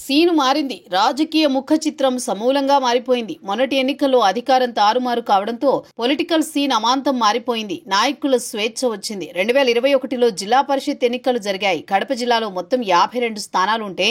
Scene మారింది. రాజకీయ ముఖ చిత్రం సమూలంగా మారిపోయింది. మొన్నటి ఎన్నికల్లో అధికారం తారుమారు కావడంతో పొలిటికల్ సీన్ అమాంతం మారిపోయింది. నాయకుల స్వేచ్ఛ వచ్చింది. 2021లో జిల్లా పరిషత్ ఎన్నికలు జరిగాయి. కడప జిల్లాలో మొత్తం 52 స్థానాలుంటే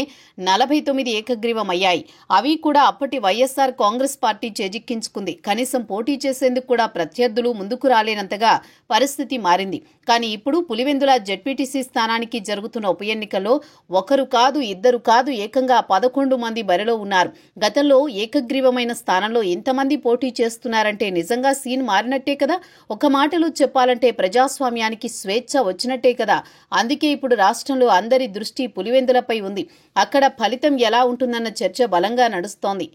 49 ఏకగ్రీవమయ్యాయి. అవి కూడా అప్పటి వైఎస్ఆర్ కాంగ్రెస్ పార్టీ చేజిక్కించుకుంది. కనీసం పోటీ చేసేందుకు కూడా ప్రత్యర్థులు ముందుకు రాలేనంతగా పరిస్థితి మారింది. కానీ ఇప్పుడు పులివెందుల జెడ్పీటీసీ స్థానానికి జరుగుతున్న ఉప ఎన్నికల్లో ఒకరు కాదు, ఇద్దరు కాదు, ఏకంగా 11 మంది బరిలో ఉన్నారు. గతంలో ఏకగ్రీవమైన స్థానంలో ఇంతమంది పోటీ చేస్తున్నారంటే నిజంగా సీన్ మారినట్టే కదా. ఒక మాటలో చెప్పాలంటే ప్రజాస్వామ్యానికి స్వేచ్ఛ వచ్చినట్టే కదా. అందుకే ఇప్పుడు రాష్ట్రంలో అందరి దృష్టి పులివెందులపై ఉంది. అక్కడ ఫలితం ఎలా ఉంటుందన్న చర్చ బలంగా నడుస్తోంది.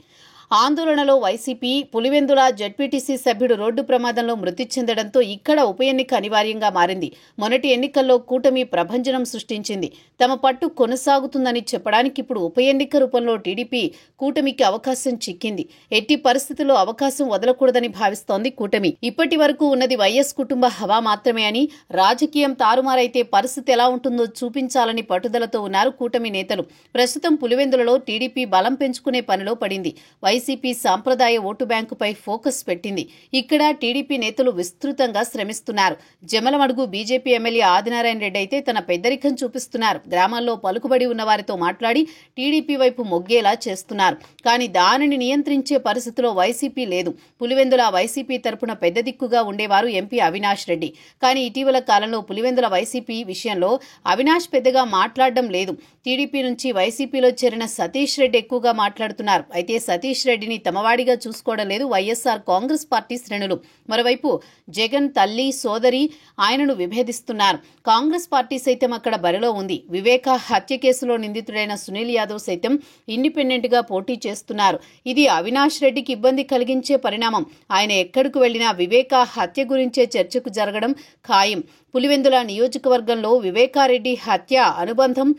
ఆందోళనలో వైసీపీ. పులివెందుల జెడ్పీటీసీ సభ్యుడు రోడ్డు ప్రమాదంలో మృతి చెందడంతో ఇక్కడ ఉప ఎన్నిక అనివార్యంగా మారింది. మొన్నటి ఎన్నికల్లో కూటమి ప్రభంజనం సృష్టించింది. తమ పట్టు కొనసాగుతుందని చెప్పడానికి ఇప్పుడు ఉప ఎన్నిక రూపంలో టీడీపీ కూటమికి అవకాశం చిక్కింది. ఎట్టి పరిస్థితుల్లో అవకాశం వదలకూడదని భావిస్తోంది కూటమి. ఇప్పటి వరకు ఉన్నది వైఎస్ కుటుంబ హవా మాత్రమే అని, రాజకీయం తారుమారైతే పరిస్థితి ఎలా ఉంటుందో చూపించాలని పట్టుదలతో ఉన్నారు కూటమి నేతలు. ప్రస్తుతం పులివెందులలో టీడీపీ బలం పెంచుకునే పనిలో పడింది. వైసీపీ సాంప్రదాయ ఓటు బ్యాంకుపై ఫోకస్ పెట్టింది. ఇక్కడ టీడీపీ నేతలు విస్తృతంగా శ్రమిస్తున్నారు. జమలమడుగు బీజేపీ ఎమ్మెల్యే ఆదినారాయణ రెడ్డి అయితే తన పెద్దరికం చూపిస్తున్నారు. గ్రామాల్లో పలుకుబడి ఉన్న వారితో మాట్లాడి టీడీపీ వైపు మొగ్గేలా చేస్తున్నారు. కానీ దానిని నియంత్రించే పరిస్థితిలో వైసీపీ లేదు. పులివెందుల వైసీపీ తరపున పెద్ద దిక్కుగా ఉండేవారు ఎంపీ అవినాష్ రెడ్డి. కానీ ఇటీవల కాలంలో పులివెందుల వైసీపీ విషయంలో అవినాష్ పెద్దగా మాట్లాడడం లేదు. టీడీపీ నుంచి వైసీపీలో చేరిన సతీష్ రెడ్డి ఎక్కువగా మాట్లాడుతున్నారు. అయితే సతీష్ రెడ్డిని తమవాడిగా చూసుకోవడం లేదు వైఎస్ఆర్ కాంగ్రెస్ పార్టీ శ్రేణులు. మరోవైపు జగన్ తల్లి, సోదరి ఆయనను విభేదిస్తున్నారు. కాంగ్రెస్ పార్టీ సైతం అక్కడ బరిలో ఉంది. వివేక హత్య కేసులో నిందితుడైన సునీల్ యాదవ్ సైతం ఇండిపెండెంట్ గా పోటీ చేస్తున్నారు. ఇది అవినాష్ రెడ్డికి ఇబ్బంది కలిగించే పరిణామం. ఆయన ఎక్కడికి వెళ్లినా వివేక హత్య గురించే చర్చకు జరగడం ఖాయం. పులివెందుల నియోజకవర్గంలో వివేకారెడ్డి హత్య అనుబంధం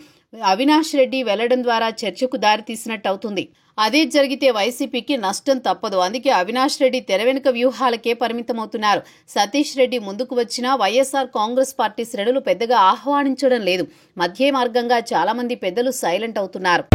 అవినాష్ రెడ్డి వెళ్లడం ద్వారా చర్చకు దారితీసినట్టు అవుతుంది. అదే జరిగితే వైసీపీకి నష్టం తప్పదు. అందుకే అవినాష్ రెడ్డి తెర వెనుక వ్యూహాలకే పరిమితమవుతున్నారు. సతీష్ రెడ్డి ముందుకు వచ్చినా వైఎస్ఆర్ కాంగ్రెస్ పార్టీ శ్రేణులు పెద్దగా ఆహ్వానించడం లేదు. మధ్య మార్గంగా చాలా మంది పెద్దలు సైలెంట్ అవుతున్నారు.